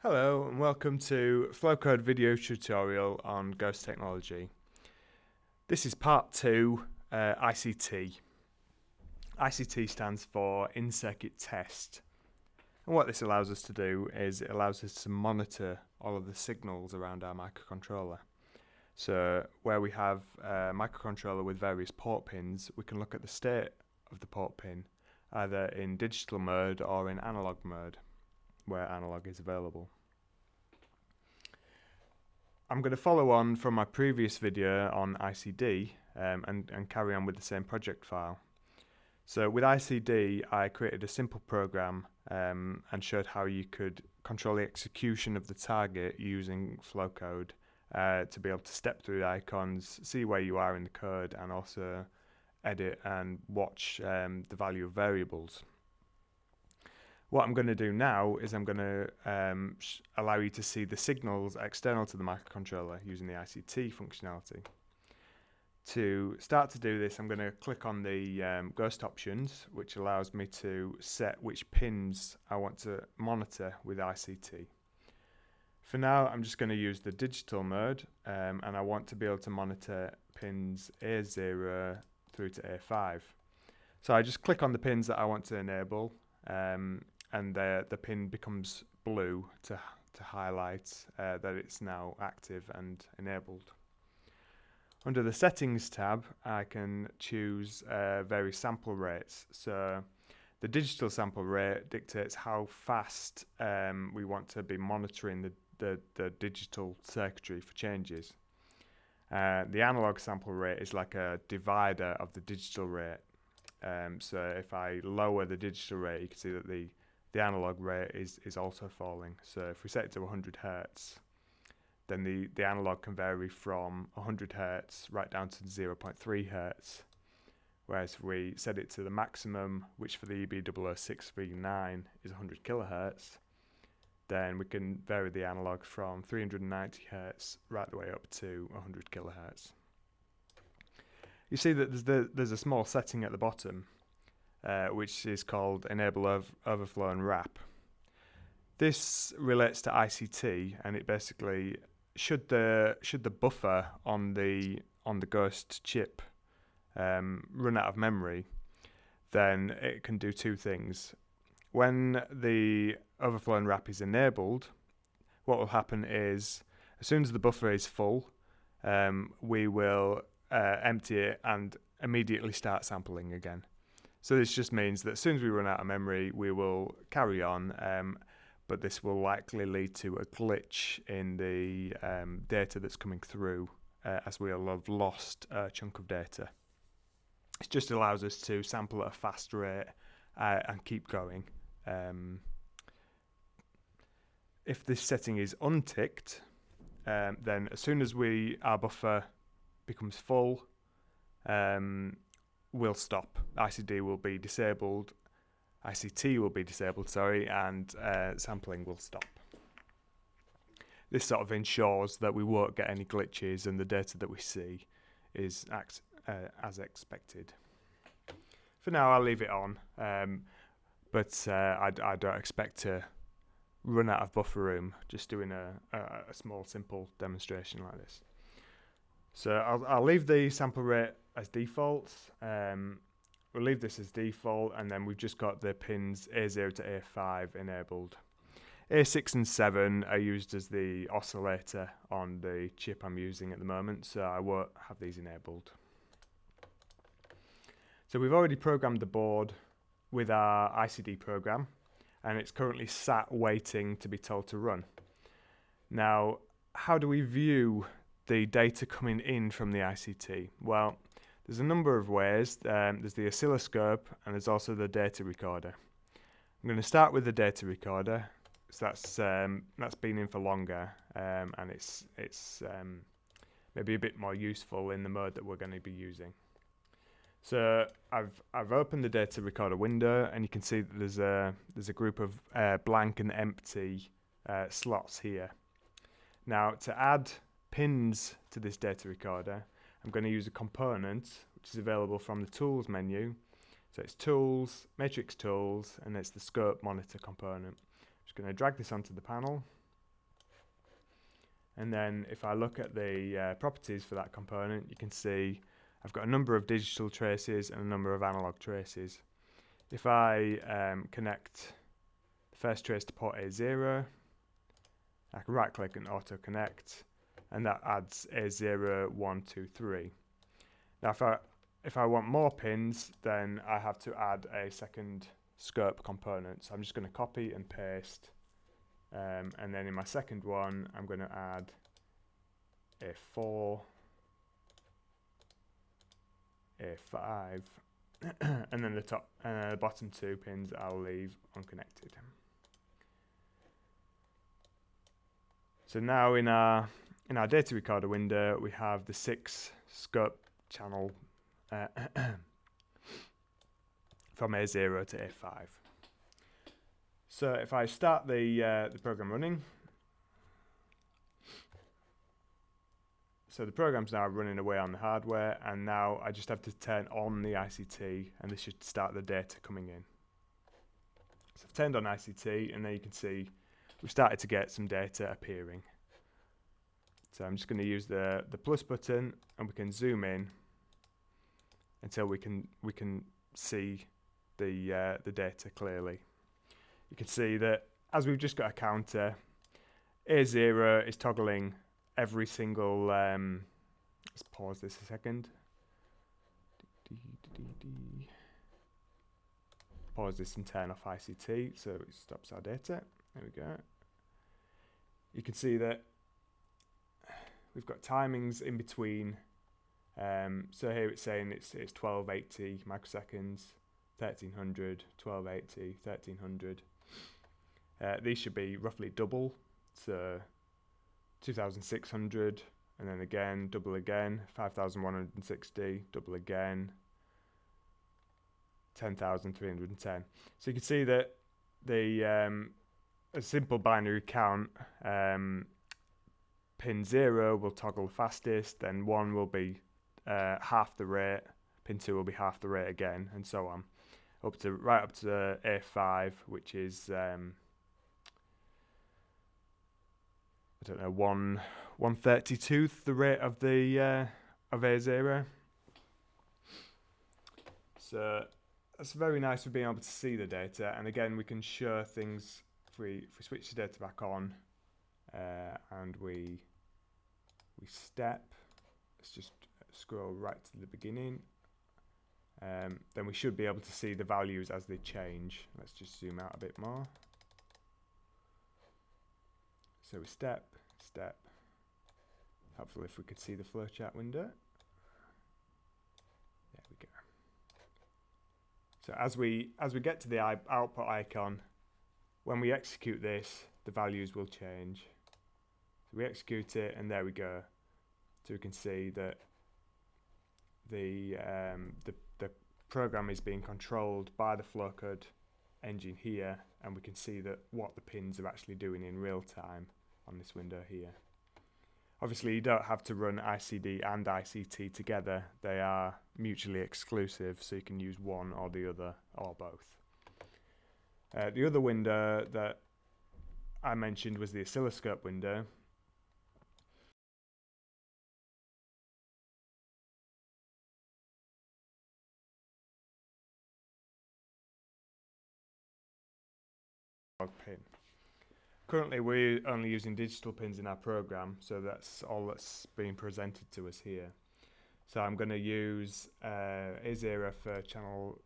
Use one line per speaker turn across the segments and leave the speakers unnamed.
Hello and welcome to Flowcode video tutorial on Ghost technology. This is part 2, ICT. ICT stands for in-circuit test. And what this allows us to do is it allows us to monitor all of the signals around our microcontroller. So where we have a microcontroller with various port pins, we can look at the state of the port pin either in digital mode or in analog mode, where analog is available. I'm going to follow on from my previous video on ICD and carry on with the same project file. So with ICD, I created a simple program and showed how you could control the execution of the target using Flowcode to be able to step through the icons, see where you are in the code, and also edit and watch the value of variables. What I'm going to do now is I'm going to allow you to see the signals external to the microcontroller using the ICT functionality. To start to do this, I'm going to click on the Ghost options, which allows me to set which pins I want to monitor with ICT. For now, I'm just going to use the digital mode, and I want to be able to monitor pins A0 through to A5. So I just click on the pins that I want to enable, and the pin becomes blue to highlight that it's now active and enabled. Under the settings tab, I can choose various sample rates. So the digital sample rate dictates how fast we want to be monitoring the digital circuitry for changes. The analog sample rate is like a divider of the digital rate. So if I lower the digital rate, you can see that the analog rate is also falling. So if we set it to 100 Hertz, then the analog can vary from 100 Hertz right down to 0.3 Hertz. Whereas if we set it to the maximum, which for the EB006V9 is 100 kilohertz, then we can vary the analog from 390 Hertz right the way up to 100 kilohertz. You see that there's a small setting at the bottom, which is called Enable Overflow and Wrap. This relates to ICT, and it basically should the buffer on the Ghost chip run out of memory, then it can do two things. When the overflow and wrap is enabled, what will happen is as soon as the buffer is full, we will empty it and immediately start sampling again. So this just means that as soon as we run out of memory, we will carry on, but this will likely lead to a glitch in the data that's coming through, as we'll have lost a chunk of data. It just allows us to sample at a fast rate and keep going. If this setting is unticked, then as soon as our buffer becomes full, we'll stop. ICT will be disabled, and sampling will stop. This sort of ensures that we won't get any glitches and the data that we see is as expected. For now, I'll leave it on, but I don't expect to run out of buffer room just doing a small, simple demonstration like this. So I'll leave the sample rate as default. We'll leave this as default, and then we've just got the pins A0 to A5 enabled. A6 and 7 are used as the oscillator on the chip I'm using at the moment, so I won't have these enabled. So we've already programmed the board with our ICD program, and it's currently sat waiting to be told to run. Now, how do we view the data coming in from the ICT? Well, there's a number of ways. There's the oscilloscope, and there's also the data recorder. I'm going to start with the data recorder. So that's been in for longer, and it's maybe a bit more useful in the mode that we're going to be using. So I've opened the data recorder window, and you can see that there's a group of blank and empty slots here. Now, to add pins to this data recorder, I'm going to use a component which is available from the Tools menu. So it's Tools, Matrix Tools, and it's the Scope Monitor component. I'm just going to drag this onto the panel, And then if I look at the properties for that component, you can see I've got a number of digital traces and a number of analog traces. If I connect the first trace to port A0, I can right click and auto connect, and that adds A0, 1, 2, 3. Now if I want more pins, then I have to add a second scope component. So I'm just going to copy and paste, and then in my second one I'm going to add A4, A5, and then the bottom two pins I'll leave unconnected. So now in our data recorder window we have the 6 scope channel from A0 to A5. So if I start the program running, so the program's now running away on the hardware, and now I just have to turn on the ICT and this should start the data coming in. So I've turned on ICT, and there you can see we've started to get some data appearing. So I'm just going to use the plus button, and we can zoom in until we can see the data clearly. You can see that as we've just got a counter, A0 is toggling every single, let's pause this a second. Pause this and turn off ICT so it stops our data. There we go. You can see that we've got timings in between. So here it's saying it's 1280 microseconds, 1300, 1280, 1300. These should be roughly double, so 2600, and then again, double again, 5160, double again, 10,310. So you can see that the a simple binary count, pin 0 will toggle fastest, then 1 will be half the rate, pin 2 will be half the rate again, and so on, right up to A5, which is I don't know, 1/32th the rate of the of A0. So that's very nice for being able to see the data, and again we can show things if we switch the data back on and we step. Let's just scroll right to the beginning. Then we should be able to see the values as they change. Let's just zoom out a bit more. So we step. Hopefully if we could see the flowchart window. There we go. So as we get to the output icon, when we execute this, the values will change. So we execute it, and there we go. So we can see that the program is being controlled by the flow code engine here, and we can see that what the pins are actually doing in real time on this window here. Obviously you don't have to run ICD and ICT together, they are mutually exclusive, so you can use one or the other or both. The other window that I mentioned was the oscilloscope window. Pin. Currently we're only using digital pins in our program, so that's all that's being presented to us here. So I'm going to use A0 for channel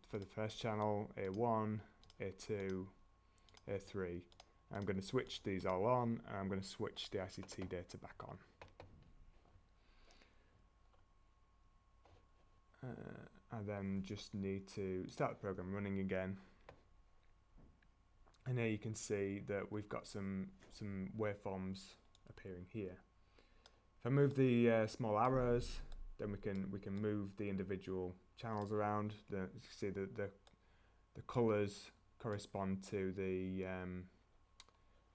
for the first channel, A1, A2, A3. I'm going to switch these all on, and I'm going to switch the ICT data back on. I then just need to start the program running again. And here you can see that we've got some waveforms appearing here. If I move the small arrows, then we can move the individual channels around. You can see that the colours correspond to the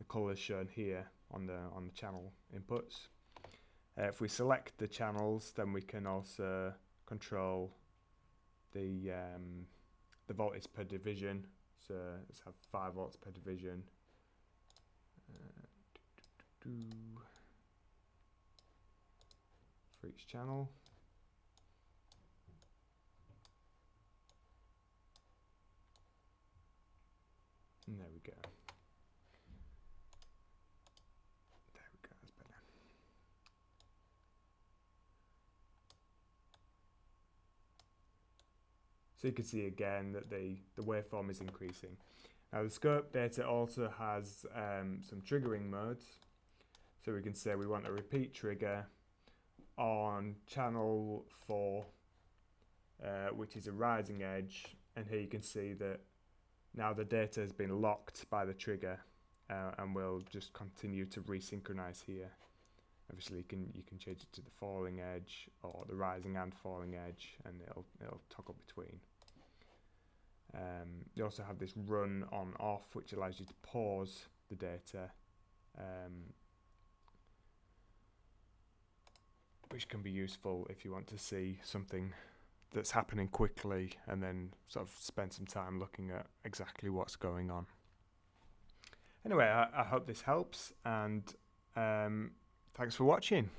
colours shown here on the channel inputs. If we select the channels, then we can also control the voltage per division. So let's have 5 volts per division. for each channel. And there we go. There we go, that's better. So you can see again that the waveform is increasing. Now the scope data also has some triggering modes. So we can say we want a repeat trigger on channel 4, which is a rising edge, and here you can see that now the data has been locked by the trigger, and we'll just continue to resynchronize here. Obviously you can change it to the falling edge or the rising and falling edge, and it'll toggle between. You also have this run on off, which allows you to pause the data, which can be useful if you want to see something that's happening quickly and then sort of spend some time looking at exactly what's going on. Anyway, I hope this helps, and thanks for watching.